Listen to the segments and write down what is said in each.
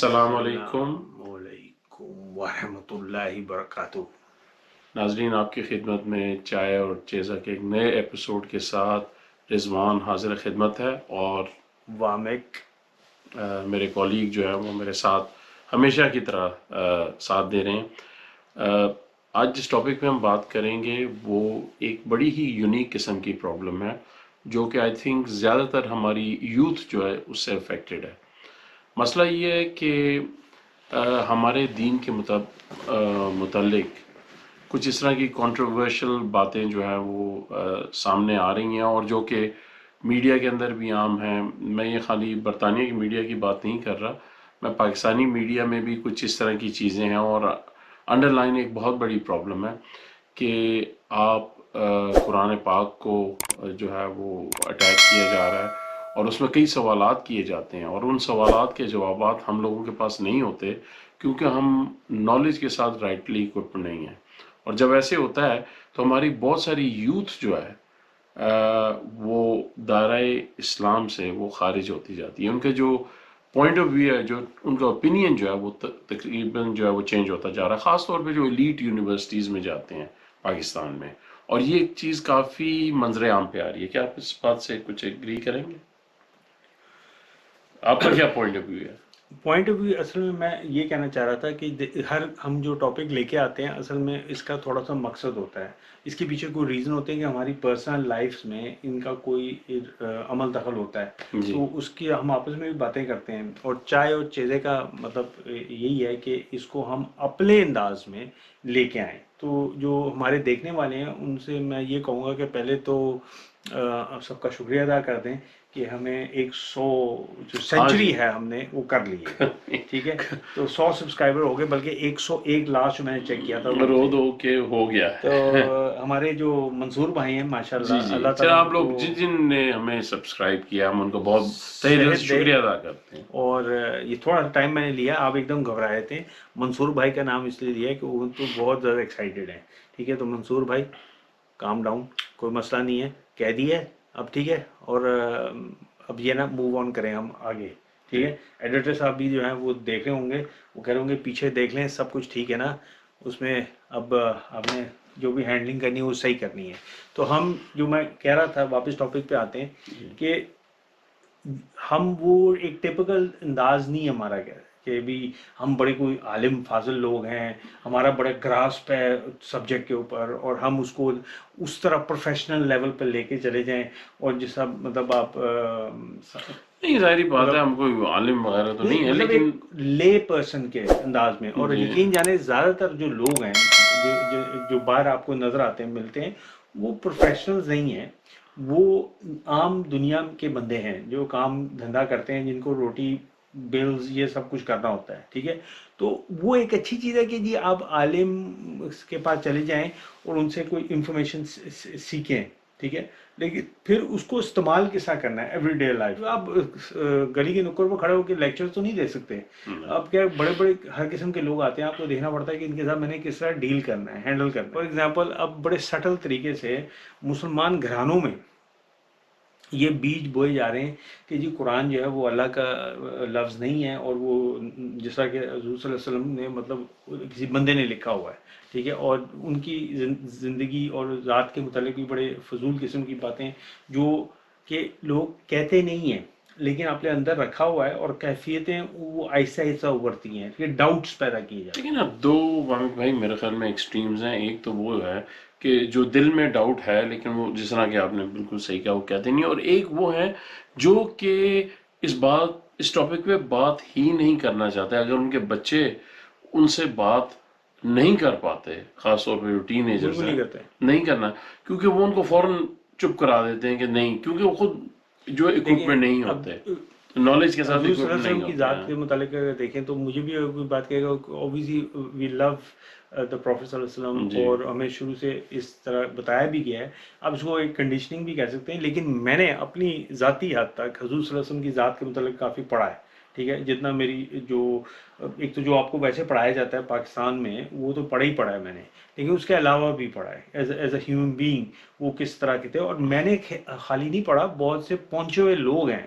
السلام علیکم ورحمۃ اللہ وبرکاتہ۔ ناظرین، آپ کی خدمت میں چائے اور چیزا کے ایک نئے ایپیسوڈ کے ساتھ رضوان حاضر خدمت ہے، اور وامک میرے کولیگ جو ہے وہ میرے ساتھ ہمیشہ کی طرح ساتھ دے رہے ہیں۔ آج جس ٹاپک پہ ہم بات کریں گے وہ ایک بڑی ہی یونیک قسم کی پرابلم ہے، جو کہ آئی تھنک زیادہ تر ہماری یوتھ جو ہے اس سے افیکٹڈ ہے۔ مسئلہ یہ ہے کہ ہمارے دین کے متعلق کچھ اس طرح کی کنٹروورشل باتیں جو ہیں وہ سامنے آ رہی ہیں، اور جو کہ میڈیا کے اندر بھی عام ہیں۔ میں یہ خالی برطانیہ کی میڈیا کی بات نہیں کر رہا، میں پاکستانی میڈیا میں بھی کچھ اس طرح کی چیزیں ہیں، اور انڈر لائن ایک بہت بڑی پرابلم ہے کہ آپ قرآن پاک کو جو ہے وہ اٹیک کیا جا رہا ہے، اور اس میں کئی سوالات کیے جاتے ہیں، اور ان سوالات کے جوابات ہم لوگوں کے پاس نہیں ہوتے کیونکہ ہم نالج کے ساتھ رائٹلی اکوپڈ نہیں ہیں۔ اور جب ایسے ہوتا ہے تو ہماری بہت ساری یوتھ جو ہے وہ دائرۂ اسلام سے وہ خارج ہوتی جاتی ہے۔ ان کے جو پوائنٹ آف ویو ہے، جو ان کا اوپینین جو ہے وہ تقریباً جو ہے وہ چینج ہوتا جا رہا ہے، خاص طور پہ جو ایلیٹ یونیورسٹیز میں جاتے ہیں پاکستان میں، اور یہ ایک چیز کافی منظر عام پہ آ رہی ہے۔ کیا آپ اس بات سے کچھ ایگری کریں گے؟ آپ کا کیا پوائنٹ آف ویو ہے؟ پوائنٹ آف ویو اصل میں یہ کہنا چاہ رہا تھا کہ ہم جو ٹاپک لے کے آتے ہیں اصل میں اس کا تھوڑا سا مقصد ہوتا ہے، اس کے پیچھے کوئی ریزن ہوتے ہیں کہ ہماری پرسنل لائف میں ان کا کوئی عمل دخل ہوتا ہے، تو اس کی ہم آپس میں بھی باتیں کرتے ہیں۔ اور چائے اور چیزے کا مطلب یہی ہے کہ اس کو ہم اپنے انداز میں لے کے آئیں۔ تو جو ہمارے دیکھنے والے ہیں ان سے میں یہ کہوں گا کہ پہلے تو سب کا شکریہ ادا کر دیں کہ ہمیں 100 جو سینچری ہے ہم نے وہ کر لی ہے، ٹھیک ہے؟ تو 100 سبسکرائبر ہو گئے، بلکہ 101 لاسٹ میں نے چیک کیا تھا، ہو گیا ہے۔ تو ہمارے جو منصور بھائی ہیں ماشاءاللہ، اللہ چلو تعالیٰ آپ لوگ جن نے ہمیں سبسکرائب کیا ہم ان کو بہت تہہ دل سے شکریہ ادا کرتے ہیں۔ اور یہ تھوڑا ٹائم میں نے لیا، آپ ایک دم گھبرائے تھے۔ منصور بھائی کا نام اس لیے لیا کہ وہ تو بہت زیادہ ایکسائٹیڈ ہیں، ٹھیک ہے؟ تو منصور بھائی کام ڈاؤن، کوئی مسئلہ نہیں ہے، کہہ دیا اب، ٹھیک ہے؟ اور اب یہ نا موو آن کریں ہم آگے، ٹھیک ہے؟ ایڈیٹر صاحب بھی جو ہیں وہ دیکھ رہے ہوں گے، وہ کہہ رہے ہوں گے پیچھے دیکھ لیں سب کچھ ٹھیک ہے نا، اس میں اب آپ نے جو بھی ہینڈلنگ کرنی ہے وہ صحیح کرنی ہے۔ تو ہم جو میں کہہ رہا تھا، واپس ٹاپک پہ آتے ہیں کہ ہم وہ ایک ٹیپیکل انداز نہیں ہمارا کہ بھی ہم بڑے کوئی عالم فاضل لوگ ہیں، ہمارا بڑا گراسپ ہے سبجیکٹ کے اوپر، اور ہم اس کو اس طرح پروفیشنل لیول پہ لے کے چلے جائیں، اور جیسا مطلب آپ نہیں، ظاہری بات ہے ہم کوئی عالم وغیرہ تو نہیں ہے، مطلب لیکن ایک لے پرسن کے انداز میں۔ اور یقین جانے زیادہ تر جو لوگ ہیں جو باہر آپ کو نظر آتے ہیں ملتے ہیں، وہ پروفیشنلز نہیں ہیں، وہ عام دنیا کے بندے ہیں جو کام دھندا کرتے ہیں، جن کو روٹی بلز یہ سب کچھ کرنا ہوتا ہے، ٹھیک ہے؟ تو وہ ایک اچھی چیز ہے کہ جی آپ عالم کے پاس چلے جائیں اور ان سے کوئی انفارمیشن سیکھیں، ٹھیک ہے؟ لیکن پھر اس کو استعمال کس طرح کرنا ہے ایوری ڈے لائف۔ آپ گلی کے نکڑ پر کھڑے ہو کے لیکچر تو نہیں دے سکتے، اب کیا بڑے بڑے ہر قسم کے لوگ آتے ہیں، آپ کو دیکھنا پڑتا ہے کہ ان کے ساتھ میں نے کس طرح ڈیل کرنا ہے، ہینڈل کرنا ہے۔ فار ایگزامپل اب بڑے سٹل طریقے سے مسلمان گھرانوں میں یہ بیج بوئے جا رہے ہیں کہ جی قرآن جو ہے وہ اللہ کا لفظ نہیں ہے، اور وہ جس طرح کہ حضور صلی اللہ علیہ وسلم نے مطلب کسی بندے نے لکھا ہوا ہے، ٹھیک ہے؟ اور ان کی زندگی اور ذات کے متعلق بھی بڑے فضول قسم کی باتیں جو کہ لوگ کہتے نہیں ہیں لیکن اپنے اندر رکھا ہوا ہے، اور کیفیتیں وہ آہستہ آہستہ ابھرتی ہیں، پھر ڈاؤٹس پیدا کیے جاتے ہیں۔ لیکن اب دو بھائی میرے خیال میں ایکسٹریمز ہیں۔ ایک تو وہ ہے کہ جو دل میں ڈاؤٹ ہے لیکن وہ جس طرح کہ آپ نے بالکل صحیح کہا وہ کہتے نہیں، اور ایک وہ ہے جو کہ اس ٹاپک پہ بات ہی نہیں کرنا چاہتے۔ اگر ان کے بچے ان سے بات نہیں کر پاتے، خاص طور پہ جو ٹین ایجرز ہیں، نہیں کرنا، کیونکہ وہ ان کو فوراً چپ کرا دیتے ہیں کہ نہیں، کیونکہ وہ خود جو اکوپمنٹ نہیں ہوتے، نالج کے ساتھ حضور صلی اللہ اکوپمنٹ علیہ نہیں وسلم کی ہوتے ذات ہیں۔ کے متعلق اگر دیکھیں تو مجھے بھی کوئی بات کہے گا، اوبویسلی وی لو دا پروفیٹ صلی اللہ علیہ وسلم، اور ہمیں شروع سے اس طرح بتایا بھی گیا ہے۔ اب اس کو ایک کنڈیشننگ بھی کہہ سکتے ہیں، لیکن میں نے اپنی ذاتی حد تک حضور صلی اللہ علیہ وسلم کی ذات کے متعلق کافی پڑھا ہے، ٹھیک ہے؟ جتنا میری ایک تو جو آپ کو ویسے پڑھایا جاتا ہے پاکستان میں وہ تو پڑھا ہی پڑھا ہے میں نے، لیکن اس کے علاوہ بھی پڑھا ہے ایز اے ہیومن بینگ وہ کس طرح کے تھے۔ اور میں نے خالی نہیں پڑھا، بہت سے پہنچے ہوئے لوگ ہیں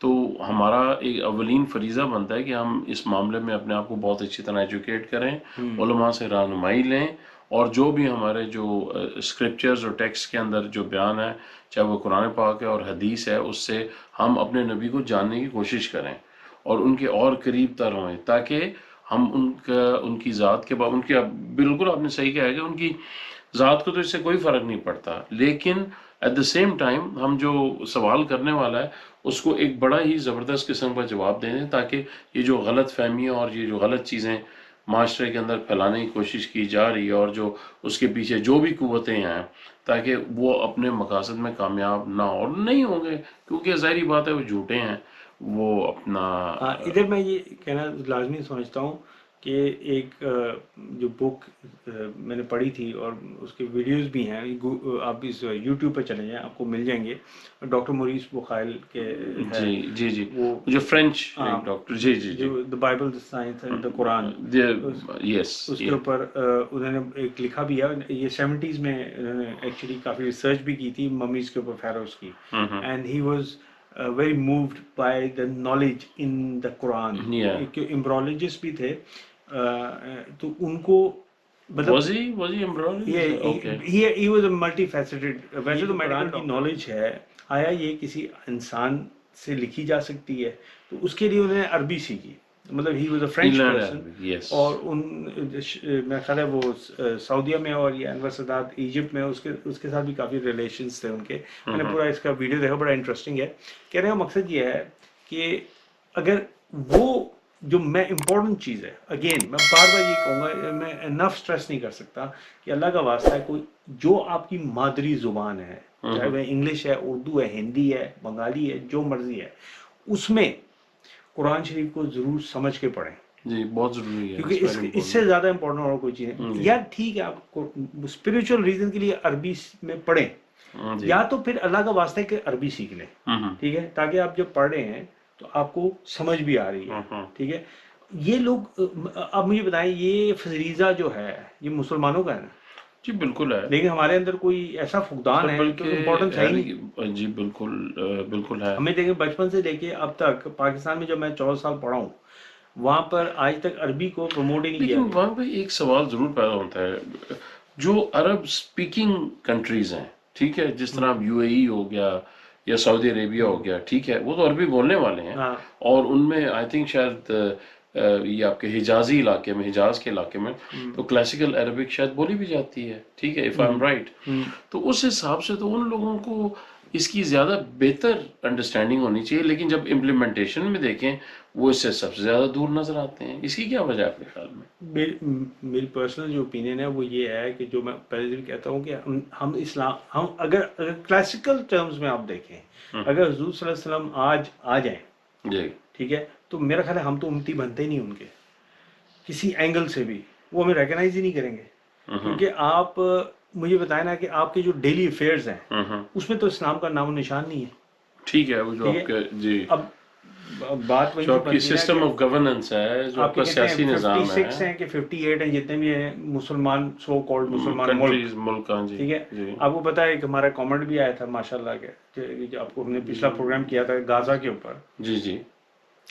تو ہمارا ایک اولین فریضہ بنتا ہے کہ ہم اس معاملے میں اپنے آپ کو بہت اچھی طرح ایجوکیٹ کریں، علماء سے رہنمائی لیں، اور جو بھی ہمارے جو اسکرپچرز اور ٹیکسٹ کے اندر جو بیان ہے، چاہے وہ قرآن پاک ہے اور حدیث ہے، اس سے ہم اپنے نبی کو جاننے کی کوشش کریں اور ان کے اور قریب تر ہوئیں، تاکہ ہم ان کی ذات کے ان کی، بالکل آپ نے صحیح کہا ہے کہ ان کی ذات کو تو اس سے کوئی فرق نہیں پڑتا، لیکن ایٹ دا سیم ٹائم ہم جو سوال کرنے والا ہے اس کو ایک بڑا ہی زبردست قسم کا جواب دے دیں، تاکہ یہ جو غلط فہمیاں اور یہ جو غلط چیزیں معاشرے کے اندر پھیلانے کی کوشش کی جا رہی ہے، اور جو اس کے پیچھے جو بھی قوتیں ہیں، تاکہ وہ اپنے مقاصد میں کامیاب نہ ہو، اور نہیں ہوں گے کیونکہ ظاہری بات ہے وہ جھوٹے ہیں، وہ اپنا ہاں ادھر میں یہ کہنا لازمی سمجھتا ہوں کہ ایک جو بک میں نے پڑھی تھی اور اس کے ویڈیوز بھی ہیں، آپ اس یوٹیوب پہ چلے جائیں آپ کو مل جائیں گے، ڈاکٹر موریس بخائل کے ہے جی جی جی، وہ جو فرینچ ہاں ایک ڈاکٹر، جی جی جی، جو the Bible the science and the Quran, yes, اس کے اوپر انہوں نے ایک لکھا بھی ہے، یہ 70s میں انہوں نے ایکچولی کافی ریسرچ بھی کی تھی ممیز کے اوپر فیروز کی، and he was very moved by the knowledge in the Quran, ایک امبرولوجسٹ بھی تھے، تو ان کو مطلب was he embroidered? Okay. he was a multi faceted، ویسے تو قرآن کی نالج ہے، آیا یہ کسی انسان سے لکھی جا سکتی ہے؟ تو اس کے لیے انہوں نے عربی سیکھی، مطلب he was a French learned person, Arabic, yes. اور میرا خیال ہے وہ سعودیہ میں، اور یہ انور سادات ایجپٹ میں، اس کے ساتھ بھی کافی ریلیشنس تھے ان کے، میں نے پورا اس کا ویڈیو دیکھا، بڑا انٹرسٹنگ ہے۔ کہنے کا مقصد یہ ہے کہ اگر وہ جو میں امپورٹنٹ چیز ہے، اگین میں بار بار یہ کہوں گا، میں انف اسٹریس نہیں کر سکتا کہ اللہ کا واسطہ ہے، کوئی جو آپ کی مادری زبان ہے، چاہے وہ انگلش ہے، اردو ہے، ہندی ہے، بنگالی ہے، جو مرضی ہے، اس میں قرآن شریف کو ضرور سمجھ کے پڑھیں، جی بہت ضروری ہے، کیونکہ اس سے زیادہ امپورٹنٹ اور کوئی چیز نہیں۔ یا ٹھیک ہے آپ کو اسپریچول ریزن کے لیے عربی میں پڑھیں، یا تو پھر اللہ کا واسطہ ہے کہ عربی سیکھ لیں، ٹھیک ہے، تاکہ آپ جب پڑھ رہے ہیں تو آپ کو سمجھ بھی آ رہی ہے، ٹھیک ہے۔ یہ لوگ اب مجھے بتائیں، یہ فریضہ جو ہے یہ مسلمانوں کا ہے نا؟ جی بالکل ہے، لیکن ہمارے اندر کوئی ایسا فقدان ہے کہ امپورٹنس ہے ہی نہیں۔ جی بالکل ہے۔ ہمیں دیکھیں بچپن سے لے کے اب تک پاکستان میں، جب میں 14 سال پڑھا ہوں، وہاں پر آج تک عربی کو پروموٹ ہی نہیں کیا لیکن گیا۔ وہاں پہ ایک سوال ضرور پیدا ہوتا ہے، جو عرب سپیکنگ کنٹریز ہیں، ٹھیک ہے، جس طرح یو اے ای ہو گیا یا سعودی عربیہ ہو گیا، ٹھیک ہے، وہ تو عربی بولنے والے ہیں، ہاں اور ان میں آئی تھنک شاید یہ آپ کے حجازی علاقے میں، حجاز کے علاقے میں تو کلاسیکل عربک شاید بولی بھی جاتی ہے، ٹھیک ہے، اف آئی ایم رائٹ، تو اس حساب سے تو ان لوگوں کو اس کی زیادہ بہتر انڈرسٹینڈنگ ہونی چاہیے، لیکن جب امپلیمنٹیشن میں دیکھیں وہ اس سے سب سے زیادہ دور نظر آتے ہیں۔ اس کی کیا وجہ ہے آپ کے خیال میں؟ میری پرسنل جو اوپینین ہے وہ یہ ہے کہ جو میں پہلے بھی کہتا ہوں کہ ہم اسلام، ہم اگر کلاسیکل ٹرمز میں آپ دیکھیں، اگر حضور صلی اللہ علیہ وسلم آج آ جائیں، جی ٹھیک ہے، تو میرا خیال ہے ہم تو امتی بنتے ہی نہیں ان کے، کسی اینگل سے بھی وہ ہمیں ریکگنائز ہی نہیں کریں گے، کیونکہ آپ مجھے بتائیں نا کہ آپ کے جو ڈیلی افیئرز ہیں اس میں تو اسلام کا نام و نشان نہیں ہے، ٹھیک ہے، وہ جو آپ کے، جی اب بات وہی جو آپ کی بنتی ہے نا سسٹم کہ آف گورننس ہے، جو آپ کا سیاسی نظام ہے، 56 ہیں کہ 58 ہیں جتنے بھی ہیں مسلمان، سو کالڈ مسلمان کنٹریز، ملک، ہاں جی، ٹھیک ہے۔ جی آپ کو پتا ہے کہ ہمارا کامنٹ بھی آیا تھا ماشاءاللہ کہ آپ کو ہم نے پچھلا پروگرام کیا تھا غازہ کے اوپر، جی جی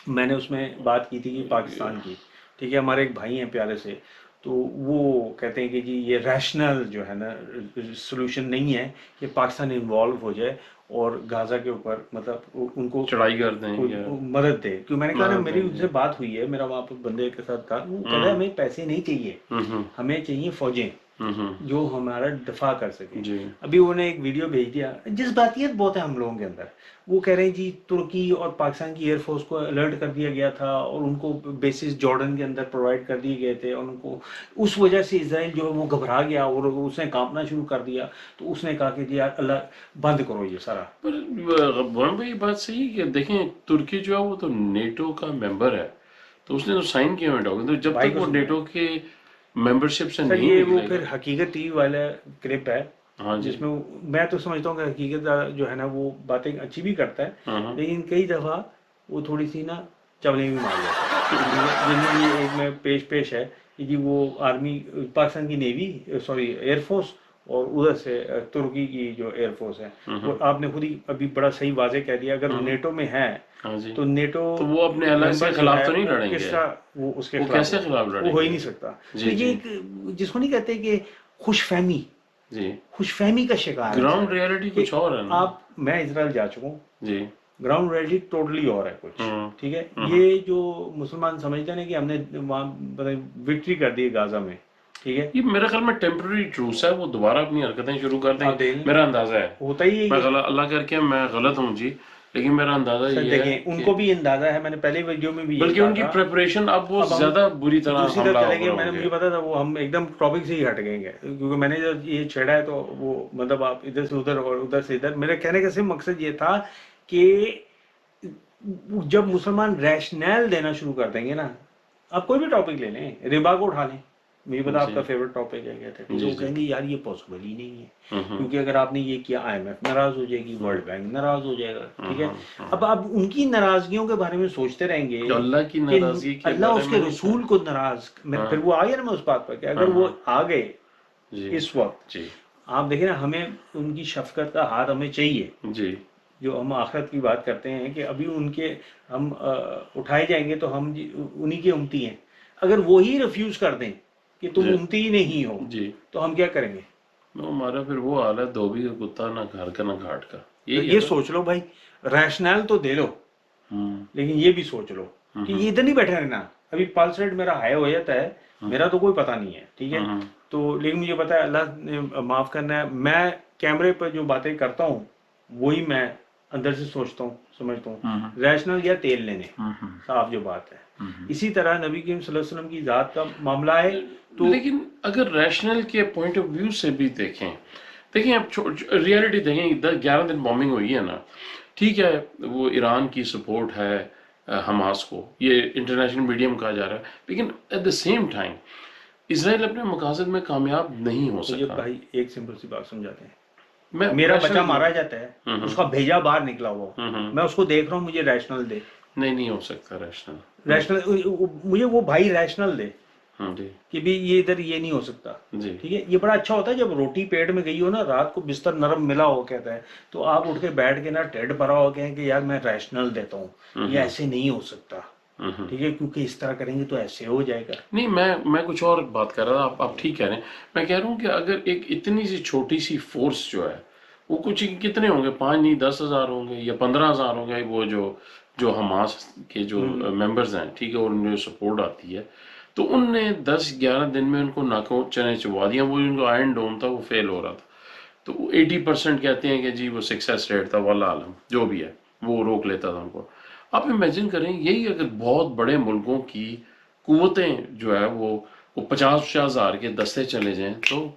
میں نے اس میں بات کی تھی کہ پاکستان کی، ٹھیک ہے، ہمارے ایک بھائی ہیں پیارے سے، تو وہ کہتے ہیں کہ جی یہ ریشنل جو ہے نا سولوشن نہیں ہے کہ پاکستان انوالو ہو جائے اور غازہ کے اوپر مطلب ان کو چڑھائی کر دیں یا مدد دے، کیوں میں نے کہا نا میری ان سے بات ہوئی ہے، میرا وہاں پہ بندے کے ساتھ تھا، وہ کہہ رہا ہے ہمیں پیسے نہیں چاہیے، ہمیں چاہیے فوجیں جو ہمارا دفاع کر سکیں۔ جی ابھی انہوں نے ایک ویڈیو بھیج دیا، جذباتیت بہت ہے ہم لوگوں کے اندر، وہ کہہ رہے ہیں جی ترکی اور پاکستان کی ایئر فورس کو الرٹ کر دیا گیا تھا اور ان کو بیسز جارڈن کے اندر پرووائڈ کر دیے گئے تھے، اور ان کو اس وجہ سے اسرائیل جو ہے وہ گھبرا گیا اور اس نے کانپنا شروع کر دیا، تو اس نے کہا کہ جی یار اللہ بند کرو یہ سارا۔ پر غبان بھائی یہ بات صحیح ہے کہ دیکھیں ترکی جو ہے وہ تو نیٹو کا ممبر ہے، تو اس نے تو سائن کیا ہوئے ڈاکومنٹ، تو جب تک وہ نیٹو کے ممبرشپ سے سر نہیں یہ وہ نکلے پھر گا۔ حقیقت ٹی وی والا کلپ ہے ہاں جی، جس میں میں تو سمجھتا ہوں کہ حقیقت جو ہے نا وہ باتیں اچھی بھی کرتا ہے، لیکن کئی دفعہ وہ تھوڑی سی نا چولیں بھی مار جاتا ہے، جن میں یہ ایک میں پیش ہے کہ جی وہ آرمی پاکستان کی نیوی، سوری ایئر فورس اور ادھر سے ترکی کی جو ایئر فورس ہے، وہ آپ نے خود ہی ابھی بڑا صحیح واضح کہہ دیا، اگر نیٹو میں ہے ہاں جی، تو نیٹو تو وہ اپنے الائنس کے ممبر جو خلاف ہے تو نہیں وہ لڑیں کس گے، طرح وہ اس کے وہ خلاف کیسے خلاف وہ لڑیں ہو ہی گے؟ نہیں سکتا. تو جی یہ جی ایک جس کو نہیں کہتے کہ خوش فہمی جی، کا شکار ہے گراؤنڈ سارے. ریئلٹی کہ کچھ اور ہے نا. میں اسرائیل جا چکا ہوں، جی گراؤنڈ ریئلٹی ٹوٹلی اور ہے کچھ. ہوں ٹھیک ہے، یہ جو مسلمان سمجھتے ہیں نا کہ ہم نے وہاں وکٹری کر دی غازہ میں. ٹھیک ہے، یہ میرے خیال میں ٹیمپرری ٹروس ہے، وہ دوبارہ اپنی حرکتیں شروع کر دیں آپ گے، دیکھ لیں، میرا اندازہ ہے. ہوتا ہی ہے میں یہ. غلط اللہ کر کے میں غلط ہوں جی، لیکن میرا اندازہ سر یہ ہے دیکھیں، ان کہ کو بھی اندازہ ہے، میں نے پہلے ویڈیو میں بھی یہی بلکہ کہا ان کی تھا. پریپریشن اب وہ اب ہم زیادہ بری طرح دوسری طرف حملہ چلے گئے، آور میں نے ہوں گے. مجھے پتا تھا وہ ہم ایک دم ٹاپک سے ہی ہٹ گئے گے، کیونکہ میں نے جب یہ چھیڑا ہے تو وہ مطلب آپ ادھر سے ادھر اور ادھر سے ادھر. میرے کہنے کا صرف مقصد یہ تھا کہ جب مسلمان ریشنل دینا شروع کر دیں گے نا، آپ کوئی بھی ٹاپک لے لیں، ربا کو اٹھا لیں، مجھے پتا آپ جی کا فیوریٹ ٹاپک ہے، کہتے ہیں جی وہ جی، کہیں گے یار یہ پاسبل ہی نہیں ہے، ہوں کیونکہ اگر آپ نے یہ کیا آئی ایم ایف ناراض ہو جائے گی، ورلڈ بینک ناراض ہو جائے گا. ٹھیک ہے، اب آپ ان کی ناراضگیوں کے بارے میں سوچتے رہیں گے جو اللہ کی کہ ناراضگی کے اللہ بارے اس میں کے نہیں تھا. رسول کو ناراض، پھر وہ آ گیا نا میں اس بات پر کہ اگر وہ آ گئے جی اس وقت، جی آپ دیکھیں نا، ہمیں ان کی شفقت کا ہاتھ ہمیں چاہیے. جی جو ہم آخرت کی بات کرتے ہیں کہ ابھی ان کے ہم اٹھائے جائیں گے تو ہم انہی کے امتی ہیں. اگر وہی ریفیوز کر دیں کہ تم جی امتی ہی نہیں ہو جی، تو ہم کیا کریں گے؟ ہمارا پھر وہ حال ہے، دھوبی کا کتا نہ گھر کا نہ گھاٹ کا، یہی ہے یہ نا. سوچ لو بھائی، ریشنل تو دے لو، ہوں لیکن یہ بھی سوچ لو کہ یہ ادھر نہیں بیٹھے رہنا. ابھی پلس ریٹ میرا ہائی ہو جاتا ہے، میرا تو کوئی پتہ نہیں ہے. ٹھیک ہے، تو لیکن مجھے پتا ہے اللہ نے معاف کرنا ہے. میں کیمرے پر جو باتیں کرتا ہوں وہی میں اندر سے سوچتا ہوں، سمجھتا ہوں. ریشنل یا تیل لینے، صاف جو بات ہے. اسی طرح نبی کریم صلی اللہ علیہ وسلم کی ذات کا معاملہ ہے تو لیکن اگر ریشنل کے پوائنٹ آف ویو سے بھی دیکھیں اب ریئلٹی دیکھیں، 11 دن بامبنگ ہوئی ہے نا. ٹھیک ہے، وہ ایران کی سپورٹ ہے حماس کو، یہ انٹرنیشنل میڈیا میں کہا جا رہا ہے، لیکن ایٹ دا سیم ٹائم اسرائیل اپنے مقاصد میں کامیاب نہیں ہو مجھے سکا. بھائی ایک سمپل سی بات سمجھاتے ہیں. میں میرا بچہ ریشنل مارا جاتا ہے، اس کا بھیجا باہر نکلا ہوا، میں اس کو دیکھ رہا ہوں، مجھے ریشنل دے. نہیں ہو سکتا ریشنل. ریشنل مجھے وہ بھائی ریشنل دے جی کہ بھی یہ ادھر یہ نہیں ہو سکتا. جی ٹھیک ہے، یہ بڑا اچھا ہوتا ہے جب روٹی پیٹ میں گئی ہو نا، رات کو بستر نرم ملا ہو کہتا ہے، تو آپ اٹھ کے بیٹھ کے نا ٹیڈ پرا ہو کہیں کہ یار میں ریشنل دیتا ہوں، یہ ایسے نہیں ہو سکتا. ٹھیک ہے، کیونکہ اس طرح کریں گے تو ایسے ہو جائے گا. نہیں، میں کچھ اور بات کر رہا تھا، آپ ٹھیک کہہ رہے ہیں. میں کہہ رہا ہوں کہ اگر ایک اتنی سی چھوٹی سی فورس جو ہے، وہ کچھ کتنے ہوں گے، 5 نہیں 10,000 ہوں گے یا 15,000 ہوں گے، وہ جو حماس کے جو ممبرز ہیں، ٹھیک ہے، اور ان جو سپورٹ آتی ہے، تو ان نے 10-11 دن میں ان کو ناکوں چنے چبا دیا. وہ ان کو آئرن ڈوم تھا، وہ فیل ہو رہا تھا، تو 80% کہتے ہیں کہ جی وہ سکسیس ریٹ تھا، واللہ عالم جو بھی ہے وہ روک لیتا تھا ان کو. آپ امیجن کریں، یہی اگر بہت بڑے ملکوں کی قوتیں جو ہے وہ 50-50 ہزار کے دستے چلے جائیں تو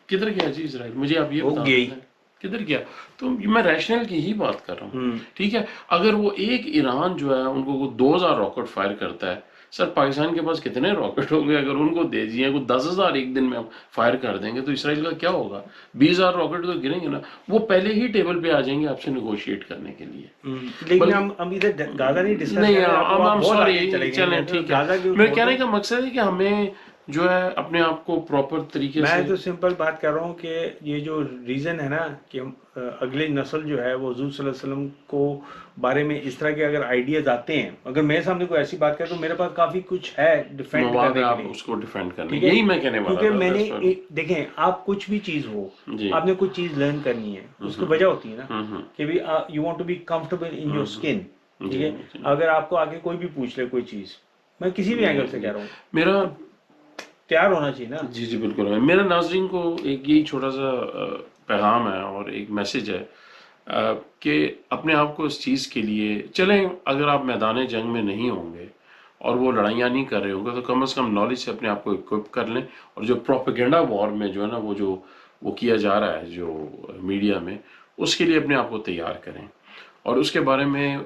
کدھر گیا جی اسرائیل؟ مجھے آپ یہ ہو بتا گئی. دیں کدھر گیا. تو میں ریشنل کی ہی بات کر رہا ہوں. ٹھیک ہے، اگر وہ ایک ایران جو ہے ان کو 2,000 راکٹ فائر کرتا ہے، سر پاکستان کے پاس کتنے راکٹ ہوں گے؟ اگر ان کو دے دیے کو 10,000 ایک دن میں فائر کر دیں گے تو اسرائیل کا کیا ہوگا؟ 20,000 راکٹ تو گریں گے نا. وہ پہلے ہی ٹیبل پہ آ جائیں گے آپ سے نیگوشیٹ کرنے کے لیے. لیکن بلکہ ہم ادھر غازہ نہیں ڈسکس نہیں، کر رہے، آپ I'm بہت sorry، آگے چلے چلیں گئے. ٹھیک ہے. غازہ کیوں میرے چھوڑ کہنے دیں؟ کا مقصد ہے کہ ہمیں جو ہے اپنے آپ کو پراپر طریقے میں سے تو سمپل بات کر رہا ہوں کہ یہ جو ریزن ہے نا کہ اگلی نسل جو ہے وہ حضور صلی اللہ علیہ وسلم کو بارے میں اس طرح کے اگر آئیڈیاز آتے ہیں، اگر میرے سامنے کوئی ایسی بات کرے تو میرے پاس کافی کچھ ہے ڈیفینڈ مواد ہے کرنے کے آپ لیے. اس کو ڈیفینڈ کرنے، ٹھیک ہے، یہی میں کہنے والا کیونکہ تھا. میں نے that's what- دیکھیں، آپ کچھ بھی چیز ہو، جی آپ نے کچھ چیز لرن کرنی ہے، اس کی وجہ ہوتی ہے نا کہ بھی you want to be comfortable in your skin. ٹھیک ہے، جی اگر آپ کو آگے کوئی بھی پوچھ لے کوئی چیز، میں کسی بھی اینگل سے کہہ رہا ہوں، میرا تیار ہونا چاہیے نا. جی بالکل. میرا ناظرین کو ایک یہی چھوٹا سا پیغام ہے اور ایک میسج ہے کہ اپنے آپ کو اس چیز کے لیے چلیں، اگر آپ میدان جنگ میں نہیں ہوں گے اور وہ لڑائیاں نہیں کر رہے ہوں گے تو کم از کم نالج سے اپنے آپ کو اکوپ کر لیں. اور جو پروپیگنڈا وار میں جو ہے نا وہ کیا جا رہا ہے جو میڈیا میں، اس کے لیے اپنے آپ کو تیار کریں اور اس کے بارے میں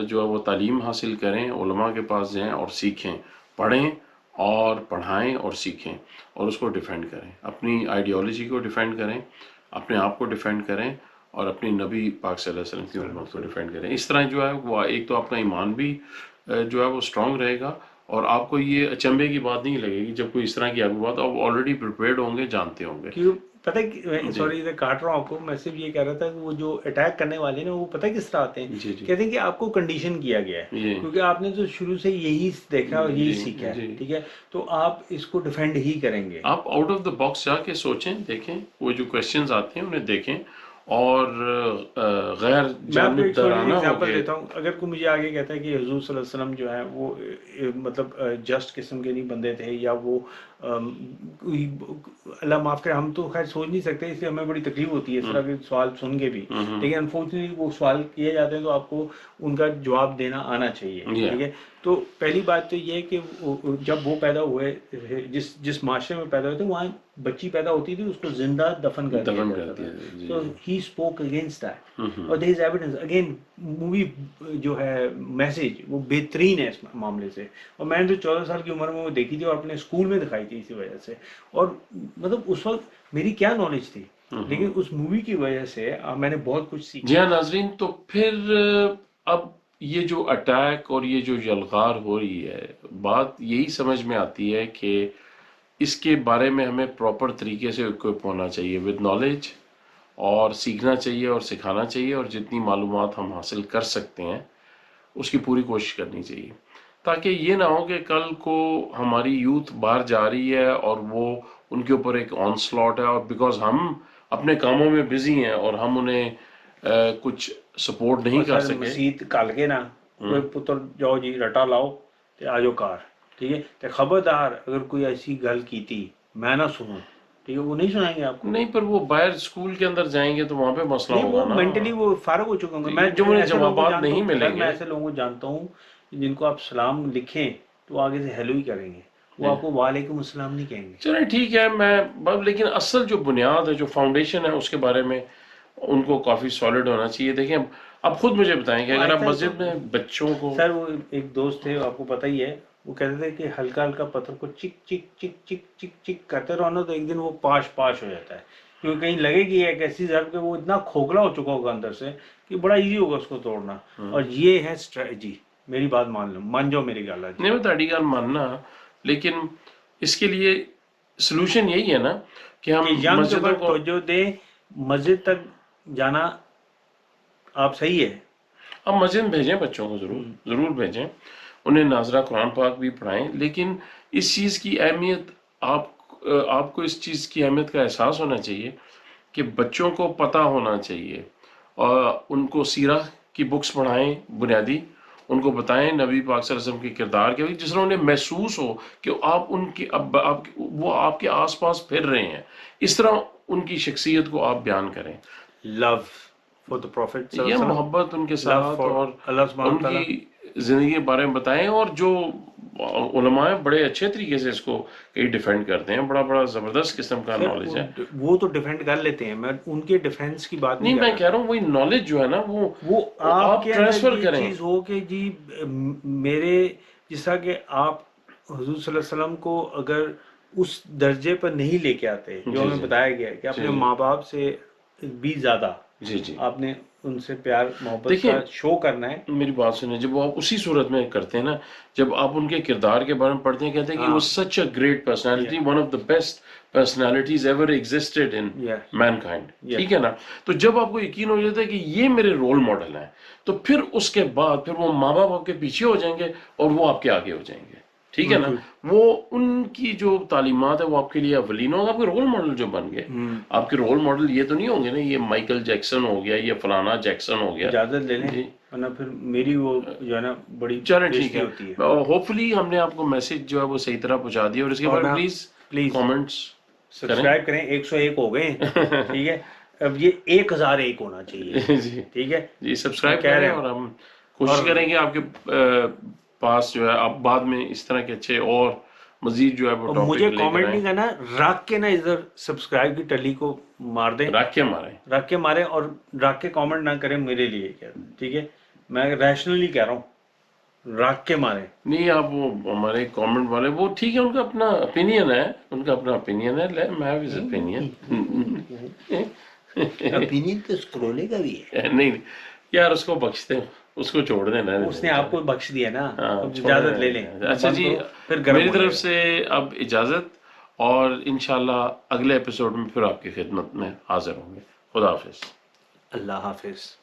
جو ہے وہ تعلیم حاصل کریں، علماء کے پاس جائیں اور سیکھیں، پڑھیں اور پڑھائیں اور سیکھیں اور اس کو ڈیفینڈ کریں. اپنی آئیڈیالوجی کو ڈیفینڈ کریں، اپنے آپ کو ڈیفینڈ کریں اور اپنی نبی پاک صلی اللہ علیہ وسلم کی امت کو ڈیفینڈ کریں. اس طرح جو ہے وہ ایک تو آپ کا ایمان بھی جو ہے وہ اسٹرانگ رہے گا اور آپ کو یہ اچنبے کی بات نہیں لگے گی جب کوئی اس طرح کی آپ بات، آپ آلریڈی پریپیئرڈ ہوں گے، جانتے ہوں گے. پتہ ہے سوری کاٹ رہا ہوں آپ کو، میں صرف یہ کہہ رہا تھا کہ وہ جو اٹیک کرنے والے نا وہ پتہ ہے کس طرح آتے ہیں، کہتے ہیں کہ آپ کو کنڈیشن کیا گیا ہے کیونکہ آپ نے تو شروع سے یہی دیکھا اور یہی سیکھا ہے، ٹھیک ہے، تو آپ اس کو ڈیفینڈ ہی کریں گے. آپ آؤٹ آف دا باکس جا کے سوچیں، دیکھیں وہ جو کوشچنز آتے ہیں انہیں دیکھیں، اور غیر میں آپ کو ایک چھوٹی سی جانبدارانہ ہو ایگزامپل کے. دیتا ہوں. اگر کوئی مجھے آگے کہتا ہے کہ حضور صلی اللہ علیہ وسلم جو ہے وہ مطلب جسٹ قسم کے نہیں بندے تھے، یا وہ اللہ معاف کرے، ہم تو خیر سوچ نہیں سکتے، اس لیے ہمیں بڑی تکلیف ہوتی ہے اس طرح کے سوال سن کے بھی، لیکن انفارچونیٹلی وہ سوال کیے جاتے ہیں تو آپ کو ان کا جواب دینا آنا چاہیے، ٹھیک ہے. تو پہلی بات تو یہ ہے کہ جب وہ پیدا ہوئے جس معاشرے میں پیدا ہوئے تھے، وہاں بچی پیدا ہوتی تھی اس کو زندہ دفن کر دیا جاتا تھا. سو ہی اسپوک اگینسٹ دیٹ، اور دیر از ایویڈنس. اگین مووی جو ہے میسج وہ بہترین ہے اس معاملے سے، اور میں نے جو 14 سال کی عمر میں وہ دیکھی تھی اور اپنے اسکول میں دکھائی تھی اسی وجہ سے. اور مطلب اس وقت میری کیا نالج تھی، لیکن اس مووی کی وجہ سے میں نے بہت کچھ سیکھا. جی ہاں ناظرین، تو پھر اب یہ جو اٹیک اور یہ جو یلغار ہو رہی ہے، بات یہی سمجھ میں آتی ہے کہ اس کے بارے میں ہمیں پراپر طریقے سے اکوپ ہونا چاہیے ود نالج، اور سیکھنا چاہیے اور سکھانا چاہیے، اور جتنی معلومات ہم حاصل کر سکتے ہیں اس کی پوری کوشش کرنی چاہیے، تاکہ یہ نہ ہو کہ کل کو ہماری یوتھ باہر جا رہی ہے اور وہ ان کے اوپر ایک آن سلاٹ ہے، اور بیکاز ہم اپنے کاموں میں بزی ہیں اور ہم انہیں کچھ سپورٹ نہیں کر سکے. مسیت کال کے نا کوئی پتر جاؤ جی رٹا لاؤ تے آجو کار، ٹھیک ہے، تے خبردار اگر کوئی ایسی گل کیتی میں نہ سنوں، ٹھیک ہے، وہ نہیں سنائیں گے آپ کو. نہیں، پر وہ باہر اسکول کے اندر جائیں گے تو وہاں پہ مسئلہ نہیں، ہوگا وہ نا. مینٹلی وہ فارغ ہو چکے ہوں گے. میں جو انہیں ایسے لوگوں کو جوابات جانتا نہیں ہوں ملیں سر، میں گے. ایسے لوگوں کو جانتا ہوں جن کو آپ سلام لکھیں تو آگے سے ہیلو ہی کریں گے، وہ آپ کو وعلیکم السلام نہیں کہیں گے. چلیں ٹھیک ہے، لیکن اصل جو بنیاد ہے، جو فاؤنڈیشن ہے، اس کے بارے میں ان کو کافی سالڈ ہونا چاہیے. دیکھیں اب خود مجھے بتائیں کہ اگر آپ مسجد میں بچوں کو. سر وہ ایک دوست تھے آپ کو پتہ ہی ہے، وہ کہتے تھے کہ ہلکا ہلکا پتھر کو چک چک چک چک چک چک کرتے رہو نا تو ایک دن وہ پاش پاش ہو جاتا ہے، کیونکہ کہیں لگے گی ایک ایسی ضرب کہ وہ اتنا کھوکھلا ہو چکا ہوگا اندر سے کہ بڑا ایزی ہوگا اس کو توڑنا. اور یہ ہے اسٹریٹجی. میری بات مان لو، مان جاؤ میری گل. نہیں، میں تہاڈی گل ماننا، لیکن اس کے لیے سلوشن یہی ہے نا کہ ہم مسجدوں کو توجہ دیں. مسجد تک جانا آپ صحیح ہے، اب مسجد بھیجیں بچوں کو، ضرور بھیجیں، انہیں ناظرہ قرآن پاک بھی پڑھائیں، لیکن اس چیز کی اہمیت آپ کو اس چیز کی اہمیت کا احساس ہونا چاہیے کہ بچوں کو پتہ ہونا چاہیے، اور ان کو سیرہ کی بکس پڑھائیں بنیادی، ان کو بتائیں نبی پاک صلی اللہ علیہ وسلم کے کردار کے، جس طرح انہیں محسوس ہو کہ آپ ان کی وہ آپ کے آس پاس پھر رہے ہیں، اس طرح ان کی شخصیت کو آپ بیان کریں. لو فار دا پروفٹ صلی اللہ یہ علیہ وسلم، محبت ان کے لو ساتھ، فار اور اللہ سبحانہ ان تعالیٰ. کی زندگی کے بارے میں بتائیں. اور جو علماء ہیں بڑے اچھے طریقے سے اس کو کئی ڈیفینڈ کرتے ہیں، بڑا بڑا زبردست قسم کا نالج ہے. وہ تو ڈیفینڈ کر لیتے ہیں، میں ان کے ڈیفینس کی بات نہیں نہیں، کر میں رہا. کہہ رہا ہوں وہی نالج جو ہے نا وہ آپ کے اندر ٹرانسفر یہ کریں. چیز ہو کہ جی میرے جس طرح کہ آپ حضور صلی اللہ علیہ وسلم کو اگر اس درجے پر نہیں لے کے آتے جو ہمیں بتایا گیا ہے کہ اپنے ماں باپ سے بھی زیادہ آپ نے ان سے پیار محبت کا شو کرنا ہے. میری بات سنیں، جب آپ اسی صورت میں کرتے ہیں نا، جب آپ ان کے کردار کے بارے میں پڑھتے ہیں، کہتے ہیں کہ وہ سچ a great personality, one of the best personalities ever existed in mankind, ٹھیک ہے نا. تو جب آپ کو یقین ہو جاتا ہے کہ یہ میرے رول ماڈل ہیں، تو پھر اس کے بعد پھر وہ ماں باپ آپ کے پیچھے ہو جائیں گے اور وہ آپ کے آگے ہو جائیں گے، ٹھیک ہے نا. وہ ان کی جو تعلیمات ہے وہ آپ کے لیے اولین ہوگا، آپ کے رول ماڈل جو بن گئے. آپ کے رول ماڈل یہ تو نہیں ہوں گے نا یہ مائیکل جیکسن ہو گیا، یہ فلانا جیکسن ہو گیا. اجازت لے لیں ورنہ پھر میری وہ جو ہے نا بڑی چلیں ٹھیک بےزتی ہے. ہوتی ہے. ہوپ فلی ہم نے آپ کو میسج جو ہے وہ صحیح طرح پہنچا دیا، اور اس کے بعد پلیز کامنٹس سبسکرائب کریں. 101 ہو گئے ہیں، ٹھیک ہے، اب یہ 1001 ہونا چاہیے. جی ٹھیک ہے جی، سبسکرائب کریں، اور ہم کوشش کریں گے آپ کے پاس جو ہے آپ بعد میں اس طرح کے اچھے اور مزید جو ہے وہ ٹاپک مجھے لے کر کامنٹ آئیں. نہیں کرنا، رکھ کے نا ادھر سبسکرائب کی ٹلی کو مار دیں، رکھ کے ماریں، رکھ کے ماریں، اور رکھ کے کامنٹ نہ کریں میرے لیے، ٹھیک ہے. میں ریشنلی کہہ رہا ہوں، رکھ کے ماریں. نہیں آپ وہ ہمارے کامنٹ والے وہ ٹھیک ہے، ان کا اپنا اپینین ہے، ان کا اپنا اپینین ہے. میں ہیو ہز اپینین. اپینین تو اسکرولے کا بھی ہے. نہیں یار، اس کو بخشتے ہیں، اس کو چھوڑ دینا. اس نے آپ کو بخش دیا نا، ہاں، اجازت لے لیں. اچھا جی، پھر گرم میری ہو جائے طرف گا. سے اب اجازت، اور انشاءاللہ اگلے ایپیسوڈ میں پھر آپ کی خدمت میں حاضر ہوں گے. خدا حافظ. اللہ حافظ.